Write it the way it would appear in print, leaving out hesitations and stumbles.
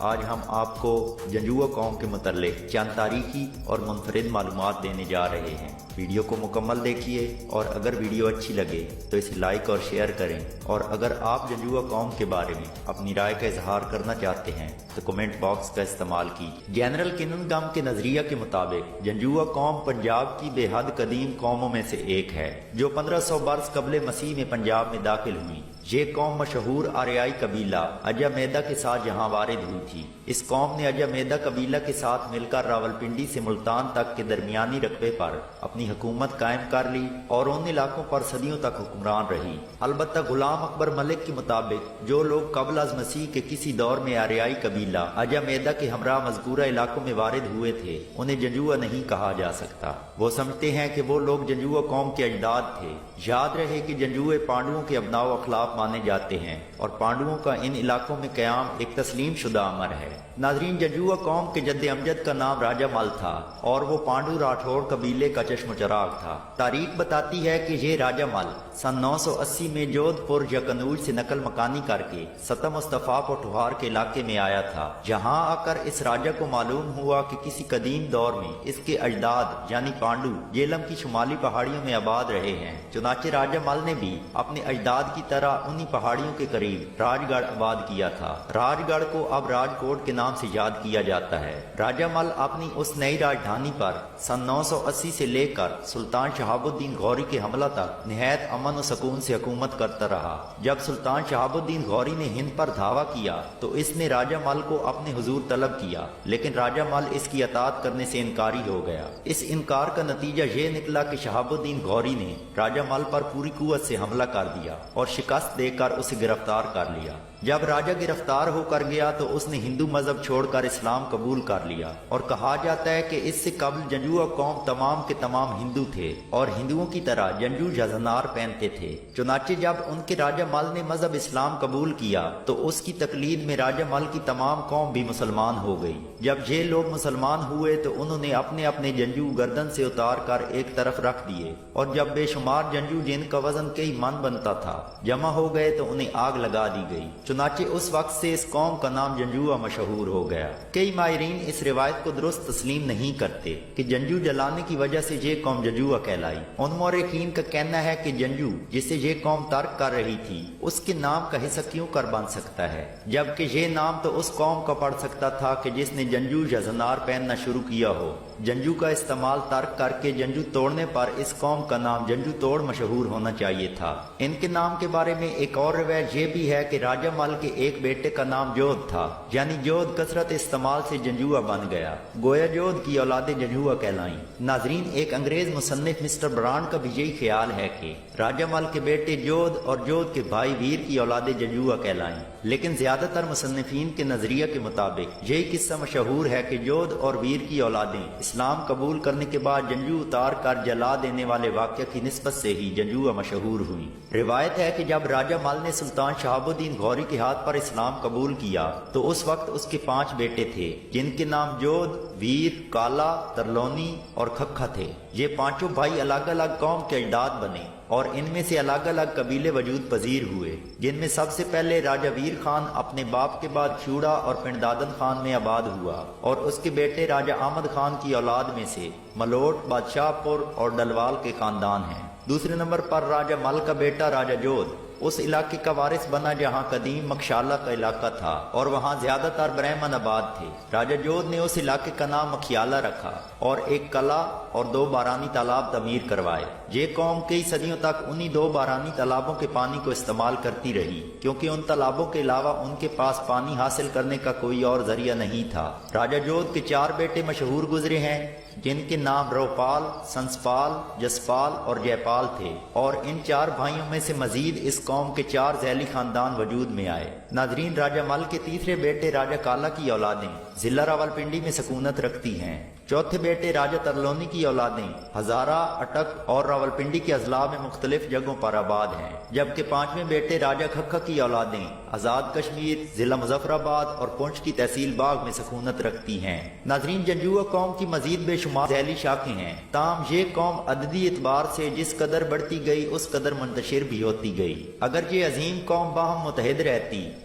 آج ہم آپ کو جنجوعہ قوم کے متعلق چند تاریخی اور منفرد معلومات دینے جا رہے ہیں۔ ویڈیو کو مکمل دیکھیے اور اگر ویڈیو اچھی لگے تو اسے لائک اور شیئر کریں، اور اگر آپ جنجوعہ قوم کے بارے میں اپنی رائے کا اظہار کرنا چاہتے ہیں تو کمنٹ باکس کا استعمال کیجیے۔ جنرل کننگھم کے نظریہ کے مطابق جنجوعہ قوم پنجاب کی بے حد قدیم قوموں میں سے ایک ہے جو 1500 برس قبل مسیح میں پنجاب میں داخل ہوئی۔ یہ قوم مشہور آریائی قبیلہ اجا میدہ کے ساتھ یہاں وارد ہوئی تھی۔ اس قوم نے اجا میدہ قبیلہ کے ساتھ مل کر راولپنڈی سے ملتان تک کے درمیانی رقبے پر اپنی حکومت قائم کر لی اور ان علاقوں پر صدیوں تک حکمران رہی۔ البتہ غلام اکبر ملک کے مطابق جو لوگ قبل از مسیح کے کسی دور میں آریائی قبیلہ اجا میدہ کے ہمراہ مذکورہ علاقوں میں وارد ہوئے تھے انہیں جنجوعہ نہیں کہا جا سکتا۔ وہ سمجھتے ہیں کہ وہ لوگ جنجوعہ قوم کے اجداد تھے۔ یاد رہے کہ جنجوعے پانڈوؤں کے ابناء و اخلاق مانے جاتے ہیں اور پانڈوؤں کا ان علاقوں میں قیام ایک تسلیم شدہ امر ہے۔ ناظرین، جنجوعہ قوم کے جد امجد کا نام راجہ مل تھا اور وہ پانڈو راٹھوڑ قبیلے کا چشم و چراغ تھا۔ تاریخ بتاتی ہے کہ یہ راجہ مل سن 980 میں جودھ پور یا کنوج سے نقل مکانی کر کے ستہ مصطفیٰ پوٹھوہار کے علاقے میں آیا تھا، جہاں آ کر اس راجہ کو معلوم ہوا کہ کسی قدیم دور میں اس کے اجداد یعنی پانڈو جیلم کی شمالی پہاڑیوں میں آباد رہے ہیں۔ چنانچہ راجہ مل نے بھی اپنے اجداد کی طرح انہی پہاڑیوں کے قریب راج گڑھ آباد کیا تھا۔ راج گڑھ کو اب راج کوٹ کے نام سے یاد کیا جاتا ہے۔ راجہ مل اپنی اس نئی راجدھانی پر سن 980 سے لے کر سلطان شہاب الدین غوری کے حملہ تک نہایت امن و سکون سے حکومت کرتا رہا۔ جب سلطان شہاب الدین غوری نے ہند پر دھاوا کیا تو اس نے راجہ مل کو اپنے حضور طلب کیا، لیکن راجہ مل اس کی اطاعت کرنے سے انکاری ہو گیا۔ اس انکار کا نتیجہ یہ نکلا کہ شہاب الدین غوری نے راجہ مل پر پوری قوت سے حملہ کر دیا اور شکست دے کر اسے گرفتار کر لیا۔ جب راجہ گرفتار ہو کر گیا تو اس نے ہندو مذہب چھوڑ کر اسلام قبول کر لیا، اور کہا جاتا ہے کہ اس سے قبل جنجوعہ قوم تمام کے تمام ہندو تھے اور ہندوؤں کی طرح جنجو یا زنار پہنتے تھے۔ چنانچہ جب ان کے راجہ مل نے مذہب اسلام قبول کیا تو اس کی تقلید میں راجہ مل کی تمام قوم بھی مسلمان ہو گئی۔ جب یہ لوگ مسلمان ہوئے تو انہوں نے اپنے اپنے جنجو گردن سے اتار کر ایک طرف رکھ دیے، اور جب بے شمار جنجو جن کا وزن کئی من بنتا تھا جمع ہو گئے تو انہیں آگ لگا دی گئی۔ چنانچہ اس وقت سے اس قوم کا نام جنجوعہ مشہور ہو گیا۔ کئی ماہرین اس روایت کو درست تسلیم نہیں کرتے کہ جنجو جلانے کی وجہ سے یہ قوم جنجوعہ کہلائی۔ ان مورخین کا کہنا ہے کہ جنجو جسے یہ قوم ترک کر رہی تھی اس کے نام کا حصہ کیوں کر بن سکتا ہے، جبکہ یہ نام تو اس قوم کا پڑ سکتا تھا کہ جس نے جنجو یا زنار پہننا شروع کیا ہو۔ جنجو کا استعمال ترک کر کے جنجو توڑنے پر اس قوم کا نام جنجو توڑ مشہور ہونا چاہیے تھا۔ ان کے نام کے بارے میں ایک اور روایت یہ بھی ہے کہ راجہ مل کے ایک بیٹے کا نام جودھ تھا، یعنی جودھ کثرت استعمال سے جنجوعہ بن گیا، گویا جودھ کی اولادیں جنجوعہ کہلائیں۔ ناظرین، ایک انگریز مصنف مسٹر برانڈ کا بھی یہی خیال ہے کہ راجہ مل کے بیٹے جودھ اور جودھ کے بھائی ویر کی اولادیں جنجوعہ کہلائیں، لیکن زیادہ تر مصنفین کے نظریہ کے مطابق یہی قصہ مشہور ہے کہ جودھ اور ویر کی اولادیں اسلام قبول کرنے کے بعد جنجو اتار کر جلا دینے والے واقعہ کی نسبت سے ہی جنجوعہ مشہور ہوئی۔ روایت ہے کہ جب راجہ مل نے سلطان شہاب الدین غوری کے ہاتھ پر اسلام قبول کیا تو اس وقت اس کے 5 بیٹے تھے جن کے نام جودھ، ویر، کالا، ترلونی اور کھکھا تھے۔ یہ 5 بھائی الگ الگ قوم کے اجداد بنے اور ان میں سے الگ الگ قبیلے وجود پذیر ہوئے، جن میں سب سے پہلے راجہ ویر خان اپنے باپ کے بعد کھیوڑا اور پنڈادن خان میں آباد ہوا، اور اس کے بیٹے راجہ احمد خان کی اولاد میں سے ملوٹ، بادشاہ پور اور ڈلوال کے خاندان ہیں۔ دوسرے نمبر پر راجہ مل کا بیٹا راجہ جودھ اس علاقے کا وارث بنا جہاں قدیم مکشالہ کا علاقہ تھا اور وہاں زیادہ تر برہمن آباد تھے۔ راجہ جودھ نے اس علاقے کا نام مکھیالہ رکھا اور ایک قلعہ اور 2 بارانی تالاب تعمیر کروائے۔ یہ قوم کئی صدیوں تک انہی 2 بارانی تالابوں کے پانی کو استعمال کرتی رہی، کیونکہ ان تالابوں کے علاوہ ان کے پاس پانی حاصل کرنے کا کوئی اور ذریعہ نہیں تھا۔ راجہ جودھ کے 4 بیٹے مشہور گزرے ہیں جن کے نام روپال، سنسپال، جسپال اور جے پال تھے، اور ان 4 بھائیوں میں سے مزید اس قوم کے 4 ذیلی خاندان وجود میں آئے۔ ناظرین، راجہ مل کے تیسرے بیٹے راجہ کالا کی اولادیں ضلع راولپنڈی میں سکونت رکھتی ہیں۔ چوتھے بیٹے راجہ ترلونی کی اولادیں ہزارہ، اٹک اور راولپنڈی کے اضلاع میں مختلف جگہوں پر آباد ہیں، جبکہ 5ویں بیٹے راجہ کھکھا کی اولادیں آزاد کشمیر، ضلع مظفر آباد اور پونچھ کی تحصیل باغ میں سکونت رکھتی ہیں۔ ناظرین، جنجوعہ قوم کی مزید بے شمار ذیلی شاخیں ہیں، تاہم یہ قوم عددی اعتبار سے جس قدر بڑھتی گئی اس قدر منتشر بھی ہوتی گئی۔ اگر یہ عظیم قوم باہم متحد رہتی